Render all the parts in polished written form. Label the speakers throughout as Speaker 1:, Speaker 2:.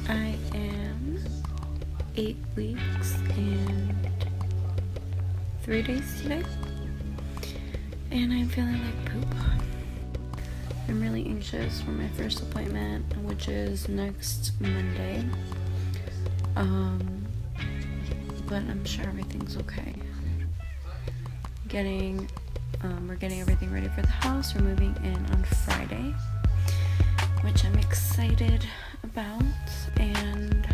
Speaker 1: I am 8 weeks and 3 days today, and I'm feeling like poop. I'm really anxious for my first appointment, which is next Monday. But I'm sure everything's okay. We're getting everything ready for the house. We're moving in on Friday, which I'm excited about, and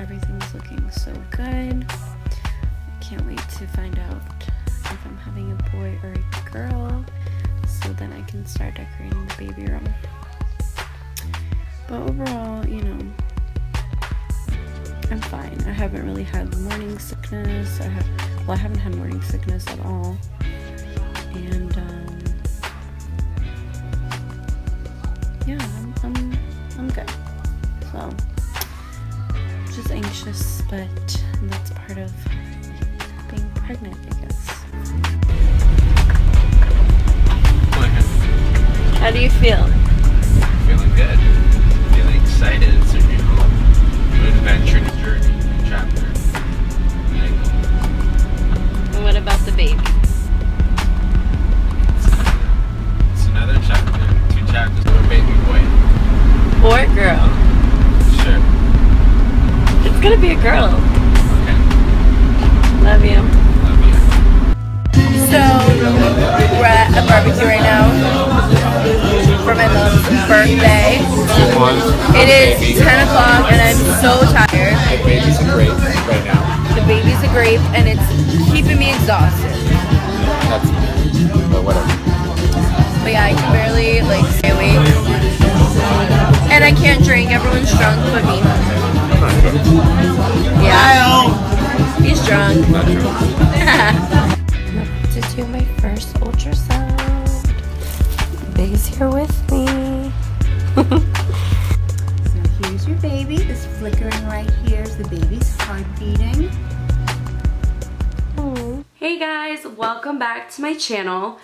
Speaker 1: everything's looking so good. I can't wait to find out if I'm having a boy or a girl, so then I can start decorating the baby room. But overall, you know, I'm fine. I haven't really had morning sickness. I haven't had morning sickness at all. And yeah, I'm good. So just anxious, but that's part of being pregnant, I guess. How do you feel?
Speaker 2: Feeling good. Feeling excited. It's a new adventure, new journey, new chapter.
Speaker 1: And what about the baby?
Speaker 2: It's another chapter. 2 chapters of a baby boy.
Speaker 1: Or girl?
Speaker 2: Sure.
Speaker 1: It's gonna be a girl.
Speaker 2: Okay.
Speaker 1: Love you.
Speaker 2: Love you.
Speaker 3: So, we're at a barbecue right now for my mom's birthday. It is 10 o'clock and I'm so tired.
Speaker 2: The baby's a grape right now.
Speaker 3: The baby's a grape and it's keeping me exhausted.
Speaker 2: But whatever.
Speaker 3: But yeah, I can barely stay awake. And I can't drink. Everyone's drunk but me.
Speaker 2: I'm not drunk.
Speaker 3: Yeah. He's drunk.
Speaker 2: Not drunk.
Speaker 1: To do my first ultrasound. Big's here with me.
Speaker 4: So here's your baby. This flickering right here is the baby's heart beating.
Speaker 1: Hey guys, welcome back to my channel.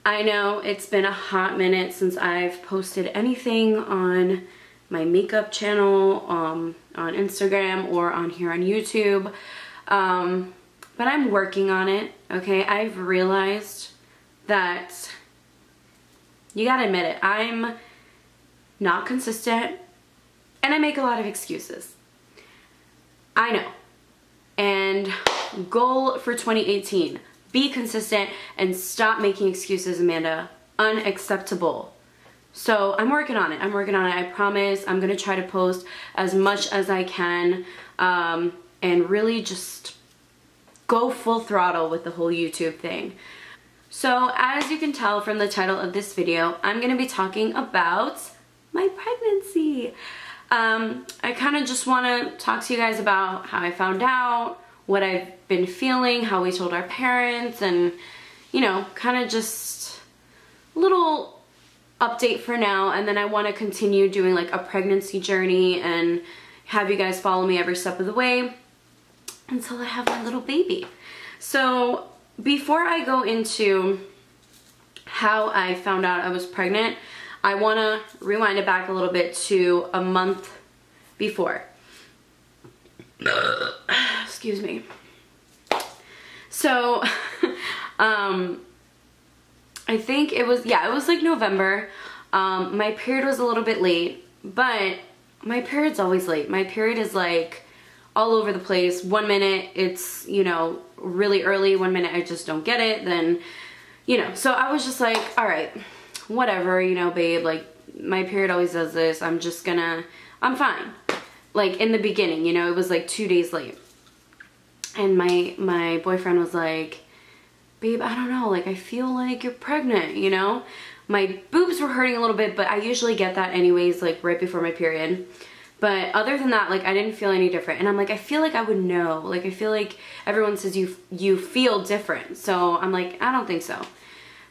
Speaker 1: I know it's been a hot minute since I've posted anything on my makeup channel, on Instagram or on here on YouTube. But I'm working on it, okay? I've realized that, you gotta admit it, I'm not consistent and I make a lot of excuses. I know. And goal for 2018, be consistent and stop making excuses, Amanda. Unacceptable. So I'm working on it. I promise. I'm gonna try to post as much as I can and really just go full throttle with the whole YouTube thing. So as you can tell from the title of this video, I'm gonna be talking about my pregnancy. I kind of just want to talk to you guys about how I found out, what I've been feeling, how we told our parents, and you know, kind of just a little update for now. And then I want to continue doing like a pregnancy journey and have you guys follow me every step of the way until I have my little baby. So before I go into how I found out I was pregnant, I want to rewind it back a little bit to a month before. Excuse me. So, I think it was like November. My period was a little bit late, but my period's always late. My period is like all over the place. 1 minute it's, you know, really early. 1 minute I just don't get it. Then, you know, so I was just like, all right, whatever, you know, babe, like my period always does this. I'm fine. Like in the beginning, you know, it was like 2 days late. And my boyfriend was like, babe, I don't know, like I feel like you're pregnant, you know? My boobs were hurting a little bit, but I usually get that anyways, like right before my period. But other than that, like I didn't feel any different. And I'm like, I feel like I would know. Like I feel like everyone says you feel different. So I'm like, I don't think so.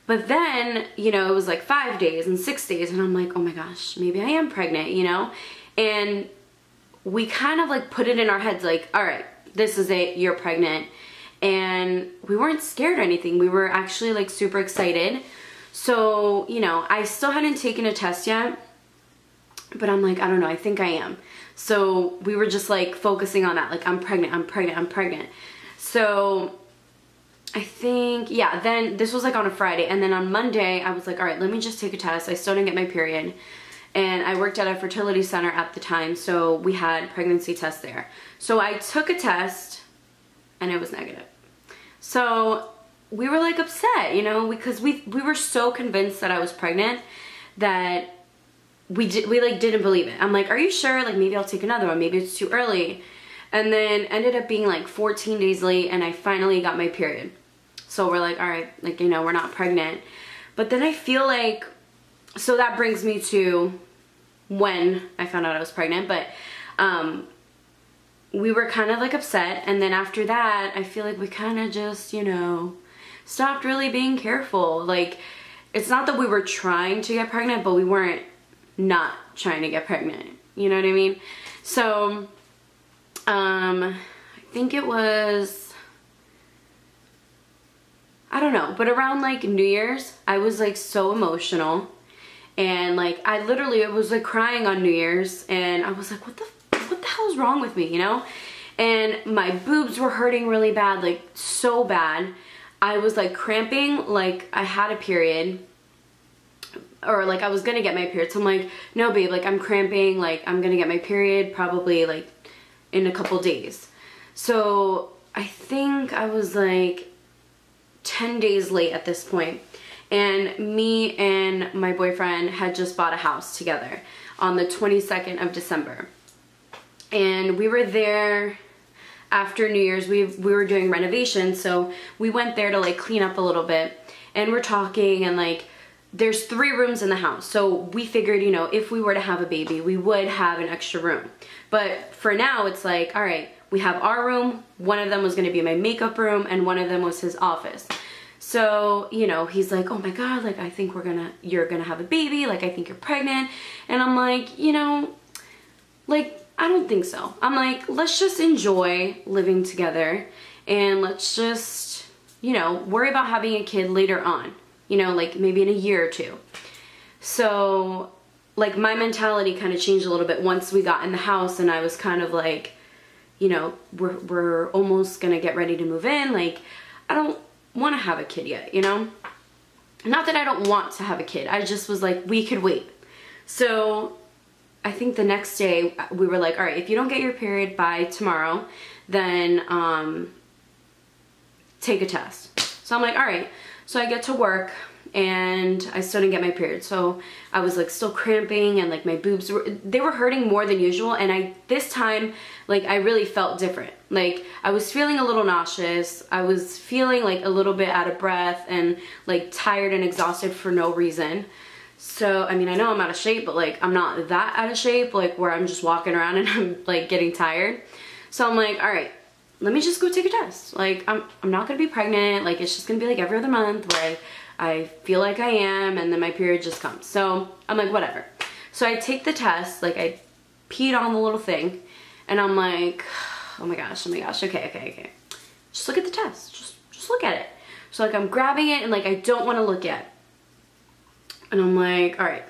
Speaker 1: But then, you know, it was like 5 days and 6 days and I'm like, oh my gosh, maybe I am pregnant, you know? And we kind of like put it in our heads like, all right, this is it, you're pregnant. And we weren't scared or anything. We were actually like super excited. So, you know, I still hadn't taken a test yet. But I'm like, I don't know, I think I am. So we were just like focusing on that, like I'm pregnant, I'm pregnant, I'm pregnant. So I think, yeah, then this was like on a Friday, and then on Monday I was like, all right, let me just take a test. I still didn't get my period, and I worked at a fertility center at the time, so we had pregnancy tests there. So I took a test and it was negative. So we were like upset, you know, because we were so convinced that I was pregnant that we like didn't believe it. I'm like, are you sure? Like maybe I'll take another one, maybe it's too early. And then ended up being like 14 days late, and I finally got my period. So we're like, all right, like, you know, we're not pregnant. But then I feel like, so that brings me to when I found out I was pregnant. But we were kind of like upset. And then after that, I feel like we kind of just, you know, stopped really being careful. Like, it's not that we were trying to get pregnant, but we weren't not trying to get pregnant. You know what I mean? So, I think it was, I don't know, but around like New Year's, I was like so emotional, and like I literally was like crying on New Year's, and I was like, what the hell is wrong with me, you know? And my boobs were hurting really bad, like so bad. I was like cramping, like I had a period, or like I was gonna get my period. So I'm like, no babe, like I'm cramping, like I'm gonna get my period probably like in a couple days. So I think I was like 10 days late at this point. And me and my boyfriend had just bought a house together on the 22nd of December. And we were there after New Year's. We were doing renovations, so we went there to like clean up a little bit. And we're talking, and like there's 3 rooms in the house. So we figured, you know, if we were to have a baby, we would have an extra room. But for now, it's like, all right, we have our room. One of them was going to be my makeup room, and one of them was his office. So, you know, he's like, oh my God, like, I think you're gonna have a baby. Like, I think you're pregnant. And I'm like, you know, like, I don't think so. I'm like, let's just enjoy living together, and let's just, you know, worry about having a kid later on, you know, like maybe in a year or 2. So like my mentality kind of changed a little bit once we got in the house, and I was kind of like, you know, we're almost gonna get ready to move in. Like, I don't want to have a kid yet, you know? Not that I don't want to have a kid. I just was like, we could wait. So I think the next day we were like, all right, if you don't get your period by tomorrow, then take a test. So I'm like, all right. So I get to work, and I still didn't get my period. So I was like still cramping, and like my boobs they were hurting more than usual. And this time, like I really felt different. Like I was feeling a little nauseous. I was feeling like a little bit out of breath, and like tired and exhausted for no reason. So, I mean, I know I'm out of shape, but like I'm not that out of shape, like where I'm just walking around and I'm like getting tired. So I'm like, all right, let me just go take a test. Like I'm not gonna be pregnant. Like it's just gonna be like every other month where I feel like I am, and then my period just comes. So I'm like, whatever. So I take the test, like I peed on the little thing, and I'm like, oh my gosh, okay. Just look at the test, just look at it. So like I'm grabbing it, and like I don't wanna look at it. And I'm like, all right.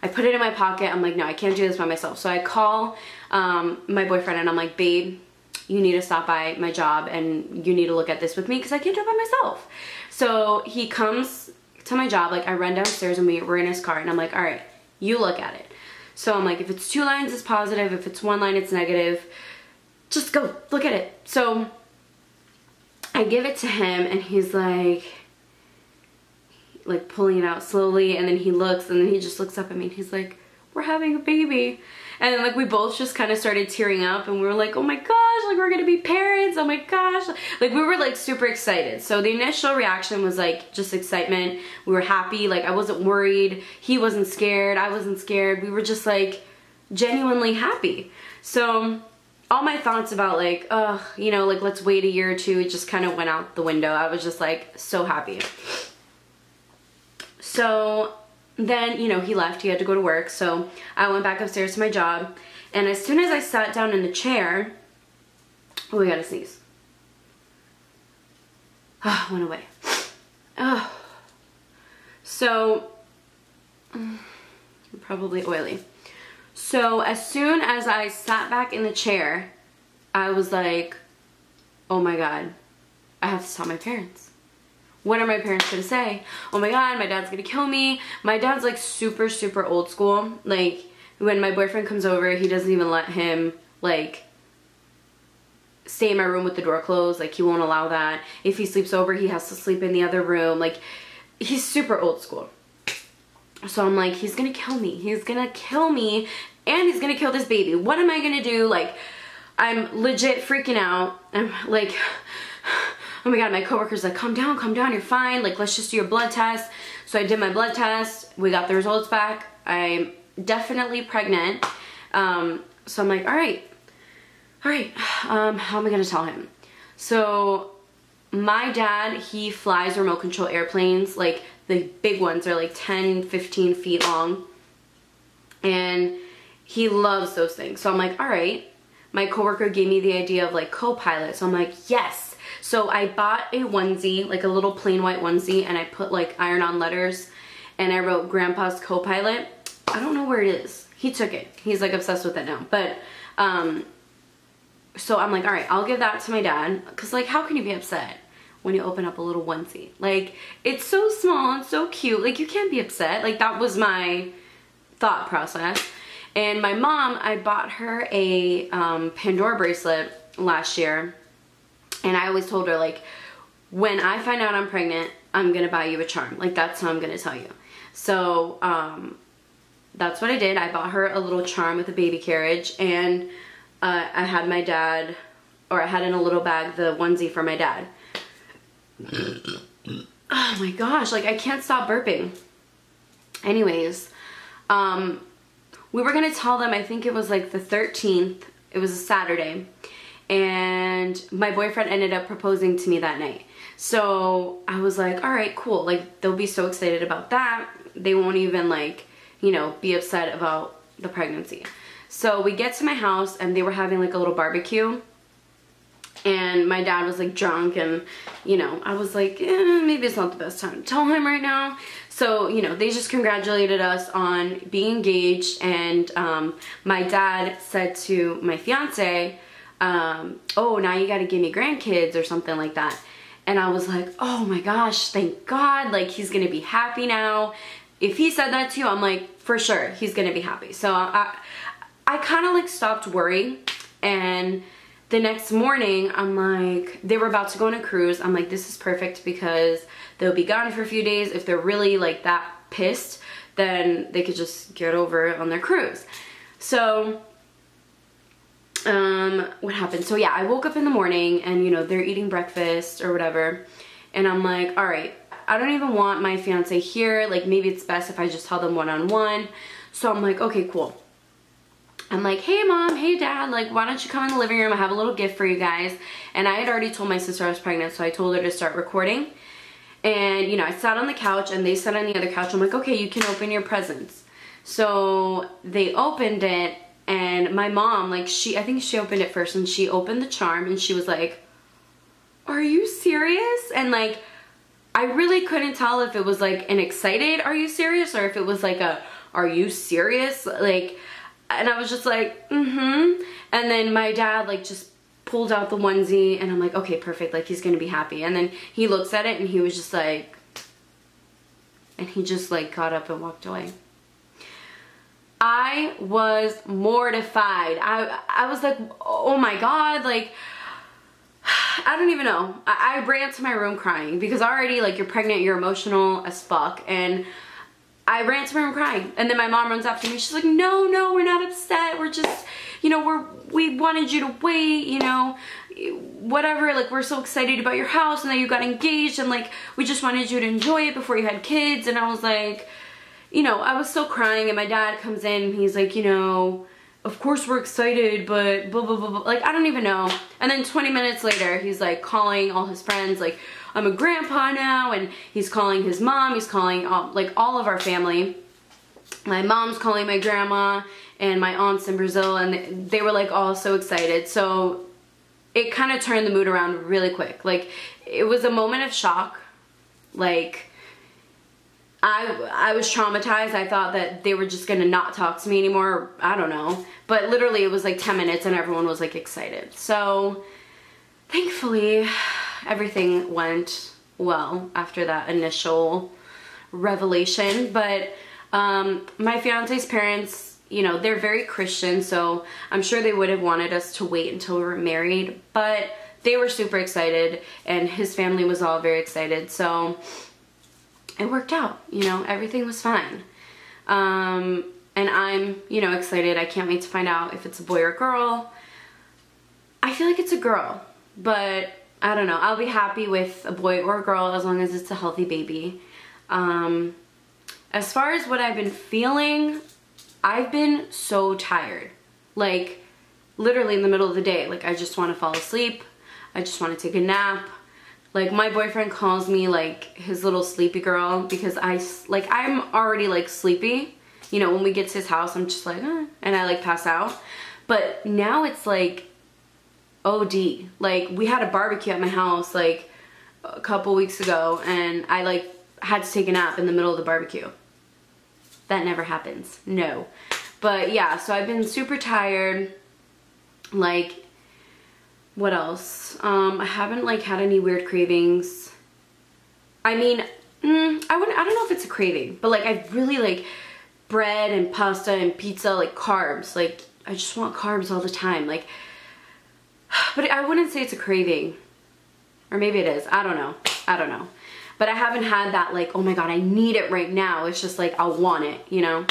Speaker 1: I put it in my pocket. I'm like, no, I can't do this by myself. So I call my boyfriend, and I'm like, babe, you need to stop by my job, and you need to look at this with me because I can't do it by myself. So he comes to my job, like I run downstairs, and we're in his car, and I'm like, all right, you look at it. So I'm like, if it's 2 lines, it's positive. If it's 1 line, it's negative. Just go look at it. So I give it to him, and he's like pulling it out slowly, and then he looks, and then he just looks up at me, and he's like, we're having a baby. And then like we both just kind of started tearing up, and we were like, oh my gosh, like we're gonna be parents, oh my gosh. Like we were like super excited. So the initial reaction was like just excitement. We were happy, like I wasn't worried, he wasn't scared, I wasn't scared. We were just like genuinely happy. So all my thoughts about like, you know, like let's wait a year or 2, it just kind of went out the window. I was just like so happy. So then, you know, he left, he had to go to work. So I went back upstairs to my job, and as soon as I sat down in the chair, oh, I gotta sneeze. Oh, went away. Oh. So, probably oily. So as soon as I sat back in the chair, I was like, oh my God, I have to tell my parents. What are my parents gonna say? Oh my God, my dad's gonna kill me. My dad's like super, super old school. Like when my boyfriend comes over, he doesn't even let him like stay in my room with the door closed. Like he won't allow that. If he sleeps over, he has to sleep in the other room. Like he's super old school. So I'm like, he's gonna kill me. He's gonna kill me and he's gonna kill this baby. What am I gonna do? Like I'm legit freaking out. I'm like, oh my God, my coworker's like, calm down, you're fine. Like, let's just do your blood test. So I did my blood test. We got the results back. I'm definitely pregnant. So I'm like, all right, how am I gonna tell him? So my dad, he flies remote control airplanes. Like the big ones are like 10, 15 feet long. And he loves those things. So I'm like, all right. My coworker gave me the idea of like co-pilot. So I'm like, yes. So I bought a onesie, like a little plain white onesie, and I put like iron-on letters and I wrote Grandpa's co-pilot. I don't know where it is. He took it. He's like obsessed with it now. But so I'm like, all right, I'll give that to my dad. Cause like, how can you be upset when you open up a little onesie? Like it's so small and so cute. Like you can't be upset. Like that was my thought process. And my mom, I bought her a Pandora bracelet last year. And I always told her, like, when I find out I'm pregnant, I'm going to buy you a charm. Like, that's how I'm going to tell you. So, that's what I did. I bought her a little charm with a baby carriage. And I had my dad, or I had in a little bag the onesie for my dad. Oh my gosh, like, I can't stop burping. Anyways, we were going to tell them, I think it was like the 13th. It was a Saturday. And my boyfriend ended up proposing to me that night. So I was like, all right, cool. Like, they'll be so excited about that. They won't even like, you know, be upset about the pregnancy. So we get to my house and they were having like a little barbecue. And my dad was like drunk and, you know, I was like, maybe it's not the best time to tell him right now. So, you know, they just congratulated us on being engaged. And my dad said to my fiance, oh, now you got to give me grandkids or something like that. And I was like, oh my gosh, thank God. Like, he's going to be happy now. If he said that to you, I'm like, for sure, he's going to be happy. So I kind of like stopped worrying. And the next morning, I'm like, they were about to go on a cruise. I'm like, this is perfect because they'll be gone for a few days. If they're really like that pissed, then they could just get over it on their cruise. So what happened? So yeah, I woke up in the morning and, you know, they're eating breakfast or whatever. And I'm like, all right, I don't even want my fiance here. Like, maybe it's best if I just tell them one-on-one. So I'm like, okay, cool. I'm like, hey mom, hey dad, like, why don't you come in the living room? I have a little gift for you guys. And I had already told my sister I was pregnant, so I told her to start recording. And, you know, I sat on the couch and they sat on the other couch. I'm like, okay, you can open your presents. So they opened it. And my mom, like, I think she opened it first, and she opened the charm and she was like, are you serious? And like, I really couldn't tell if it was like an excited, are you serious? Or if it was like a, are you serious? Like, and I was just like, mm-hmm. And then my dad like just pulled out the onesie and I'm like, okay, perfect. Like, he's gonna be happy. And then he looks at it and he was just like, and he just like got up and walked away. I was mortified. I was like, oh my God, like, I don't even know. I ran to my room crying because already, like, you're pregnant, you're emotional as fuck. And I ran to my room crying. And then my mom runs after me. She's like, no, we're not upset. We're just, you know, we wanted you to wait, you know, whatever. Like, we're so excited about your house and that you got engaged. And like, we just wanted you to enjoy it before you had kids. And I was like, you know, I was still crying, and my dad comes in and he's like, you know, of course we're excited, but blah, blah, blah, blah. Like, I don't even know. And then 20 minutes later, he's like calling all his friends, like, I'm a grandpa now, and he's calling his mom, he's calling like all of our family. My mom's calling my grandma and my aunts in Brazil, and they were like all so excited. So it kind of turned the mood around really quick. Like, it was a moment of shock. Like, I was traumatized. I thought that they were just gonna not talk to me anymore. I don't know. But literally it was like 10 minutes and everyone was like excited. So thankfully everything went well after that initial revelation. But my fiance's parents, you know, they're very Christian, so I'm sure they would have wanted us to wait until we were married, but they were super excited and his family was all very excited. So it worked out, you know, everything was fine. And I'm, you know, excited. I can't wait to find out if it's a boy or a girl. I feel like it's a girl, but I don't know. I'll be happy with a boy or a girl as long as it's a healthy baby. As far as what I've been feeling, I've been so tired. Like, literally in the middle of the day, like I just want to fall asleep. I just want to take a nap. Like, my boyfriend calls me like his little sleepy girl because I'm already like sleepy. You know, when we get to his house, I'm just like, and I like pass out. But now it's like OD. Like, we had a barbecue at my house like a couple weeks ago and I like had to take a nap in the middle of the barbecue. That never happens. No. But yeah, so I've been super tired. Like, what else? I haven't like had any weird cravings. I mean, I don't know if it's a craving, but like I really like bread and pasta and pizza, like carbs. Like, I just want carbs all the time. Like, but I wouldn't say it's a craving. Or maybe it is. I don't know. I don't know. But I haven't had that like, oh my god, I need it right now. It's just like, I want it, you know?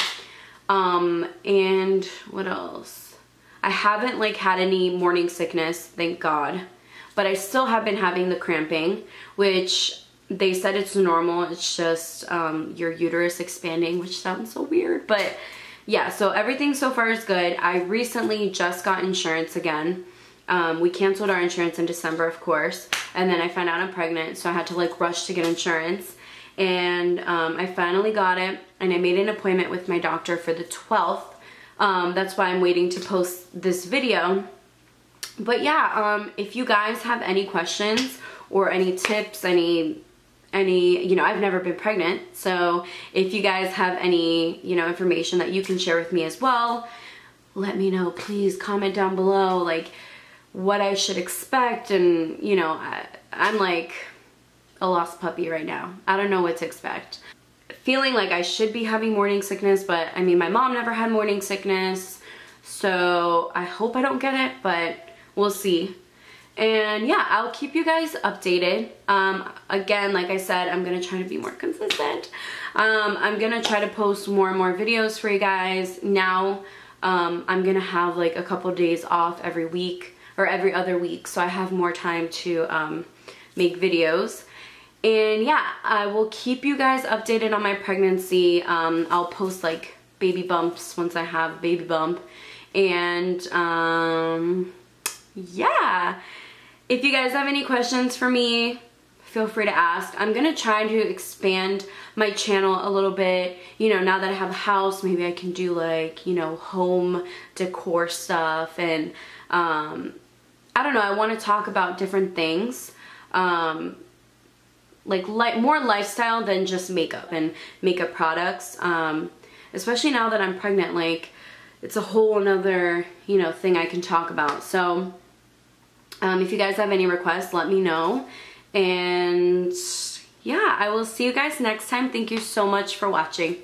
Speaker 1: And what else? I haven't like had any morning sickness, thank God. But I still have been having the cramping, which they said it's normal. It's just your uterus expanding, which sounds so weird. But yeah, so everything so far is good. I recently just got insurance again. We canceled our insurance in December, of course, and then I found out I'm pregnant, so I had to like rush to get insurance, and I finally got it, and I made an appointment with my doctor for the 12th. That's why I'm waiting to post this video. But yeah, if you guys have any questions or any tips, any, you know, I've never been pregnant, so if you guys have any, you know, information that you can share with me as well, let me know. Please comment down below, like, what I should expect. And you know, I'm like a lost puppy right now. I don't know what to expect. Feeling like I should be having morning sickness, but I mean, my mom never had morning sickness, so I hope I don't get it, but we'll see. And yeah, I'll keep you guys updated. Again, like I said, I'm gonna try to be more consistent. I'm gonna try to post more and more videos for you guys. Now I'm gonna have like a couple days off every week or every other week, so I have more time to make videos. And yeah, I will keep you guys updated on my pregnancy. I'll post like baby bumps once I have baby bump. And yeah, if you guys have any questions for me, feel free to ask. I'm gonna try to expand my channel a little bit. You know, now that I have a house, maybe I can do like, you know, home decor stuff. And I don't know, I want to talk about different things. Like more lifestyle than just makeup and makeup products. Especially now that I'm pregnant, like it's a whole another, you know, thing I can talk about. So if you guys have any requests, let me know. And yeah, I will see you guys next time. Thank you so much for watching.